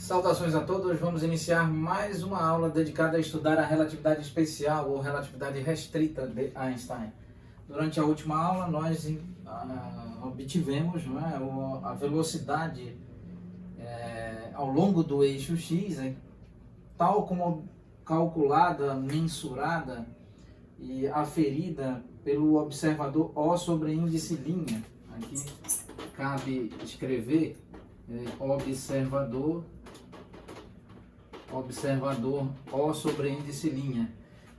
Saudações a todos, vamos iniciar mais uma aula dedicada a estudar a relatividade especial ou relatividade restrita de Einstein. Durante a última aula nós obtivemos a velocidade ao longo do eixo x, tal como calculada, mensurada e aferida pelo observador O sobre índice linha. Aqui cabe escrever observador O sobre índice linha,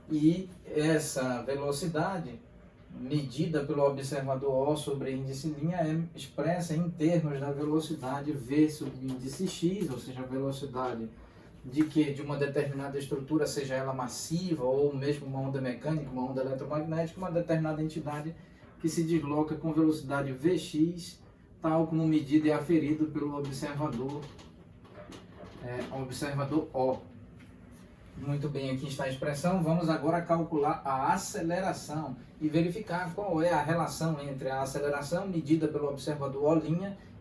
e essa velocidade medida pelo observador O sobre índice linha é expressa em termos da velocidade V sobre índice x, ou seja, a velocidade de uma determinada estrutura, seja ela massiva ou mesmo uma onda mecânica, uma onda eletromagnética, uma determinada entidade que se desloca com velocidade Vx, tal como medido e aferido pelo observador O. Muito bem, aqui está a expressão. Vamos agora calcular a aceleração e verificar qual é a relação entre a aceleração medida pelo observador O'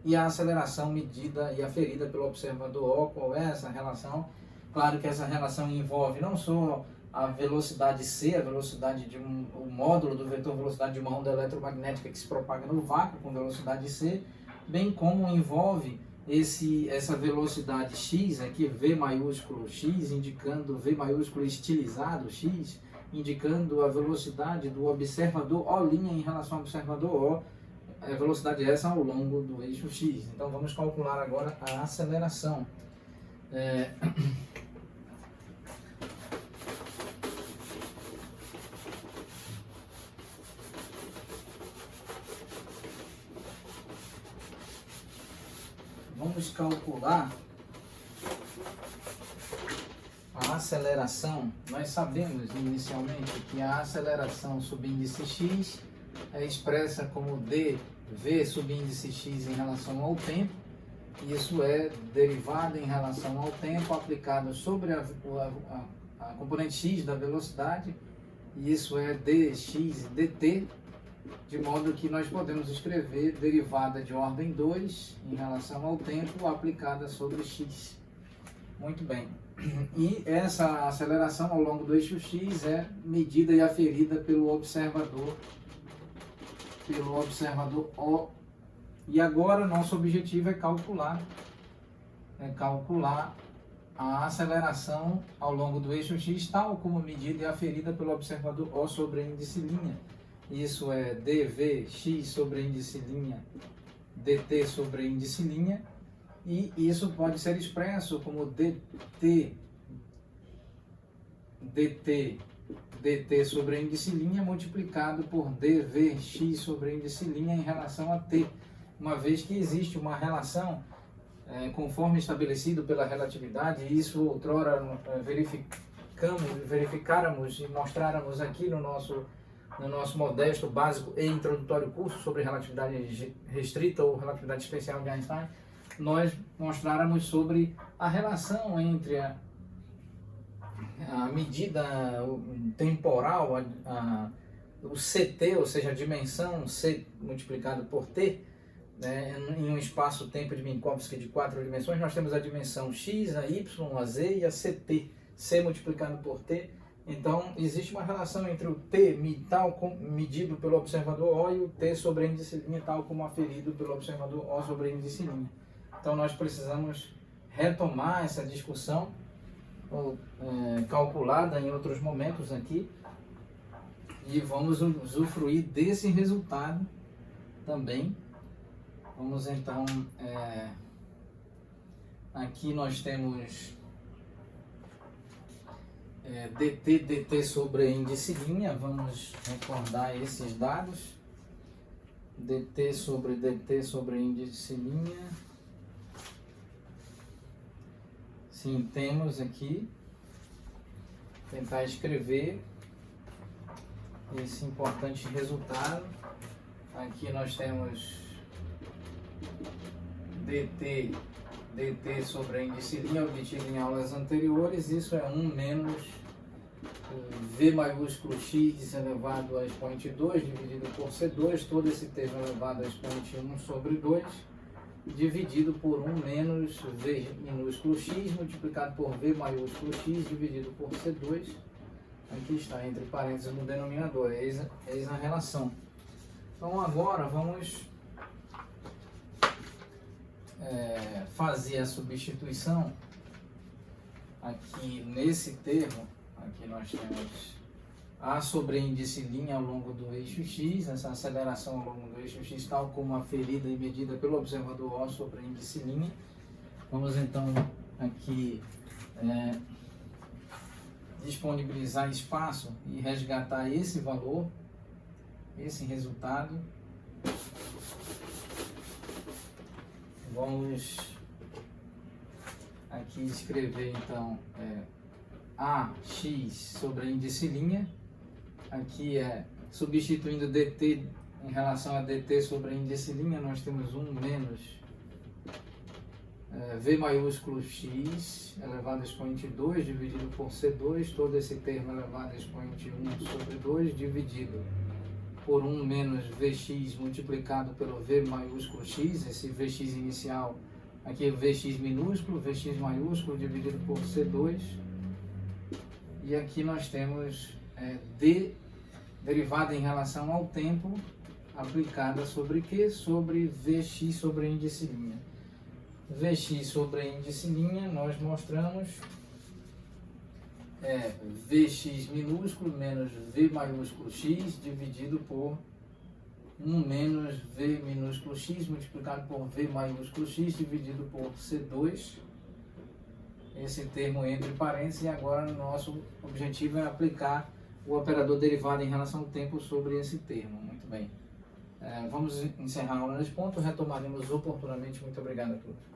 e a aceleração medida e aferida pelo observador O. Qual é essa relação? Claro que essa relação envolve não só a velocidade c, a velocidade de o módulo do vetor velocidade de uma onda eletromagnética que se propaga no vácuo com velocidade c, bem como envolve essa velocidade x, aqui V maiúsculo x, indicando V maiúsculo estilizado x, indicando a velocidade do observador O' em relação ao observador O, a velocidade essa ao longo do eixo x. Então vamos calcular agora a aceleração. Vamos calcular a aceleração. Nós sabemos inicialmente que a aceleração subíndice x é expressa como dv subíndice x em relação ao tempo. Isso é derivada em relação ao tempo aplicada sobre a componente x da velocidade. E isso é dx dt. De modo que nós podemos escrever derivada de ordem 2 em relação ao tempo aplicada sobre x. Muito bem. E essa aceleração ao longo do eixo x é medida e aferida pelo observador O. E agora nosso objetivo é calcular a aceleração ao longo do eixo x, tal como medida e aferida pelo observador O sobre índice linha. Isso é dvx sobre índice linha dt sobre índice linha, e isso pode ser expresso como dt sobre índice linha multiplicado por dvx sobre índice linha em relação a t, uma vez que existe uma relação conforme estabelecido pela relatividade, e isso outrora verificáramos e mostráramos aqui no nosso modesto, básico e introdutório curso sobre relatividade restrita ou relatividade especial de Einstein. Nós mostráramos sobre a relação entre a medida temporal, o CT, ou seja, a dimensão C multiplicado por T, em um espaço-tempo de Minkowski de 4 dimensões. Nós temos a dimensão x, a y, a z e a CT, C multiplicado por T. Então, existe uma relação entre o t tal como medido pelo observador O e o t sobre índice linha tal como aferido pelo observador O sobre índice linha. Então, nós precisamos retomar essa discussão calculada em outros momentos aqui, e vamos usufruir desse resultado também. Vamos então, aqui nós temos dt sobre índice linha. Vamos recordar esses dados. dt sobre índice linha. Sim, temos aqui, tentar escrever esse importante resultado. Aqui nós temos dt sobre índice linha obtido em aulas anteriores. Isso é 1 menos V maiúsculo x elevado a expoente 2 dividido por C2, todo esse termo elevado a expoente 1 sobre 2, dividido por 1 menos V minúsculo x multiplicado por V maiúsculo x dividido por C2. Aqui está, entre parênteses no denominador, eis a relação. Então agora vamos fazer a substituição aqui nesse termo. Aqui nós temos A sobre índice linha ao longo do eixo x, essa aceleração ao longo do eixo x, tal como aferida e medida pelo observador O sobre índice linha. Vamos então aqui disponibilizar espaço e resgatar esse valor, esse resultado. Vamos aqui escrever então AX sobre índice linha. Aqui substituindo dt em relação a dt sobre índice linha, nós temos 1 menos V maiúsculo x elevado a expoente 2 dividido por C2, todo esse termo elevado a expoente 1 sobre 2 dividido por 1 menos Vx multiplicado pelo V maiúsculo x, esse Vx inicial, aqui o Vx minúsculo, Vx maiúsculo dividido por C2, e aqui nós temos d derivada em relação ao tempo aplicada sobre quê? Sobre Vx sobre índice linha. Vx sobre índice linha nós mostramos Vx minúsculo menos V maiúsculo x dividido por 1 menos V minúsculo x multiplicado por V maiúsculo x dividido por C2. Esse termo entre parênteses, e agora o nosso objetivo é aplicar o operador derivado em relação ao tempo sobre esse termo. Muito bem. Vamos encerrar a aula nesse ponto, retomaremos oportunamente. Muito obrigado a todos.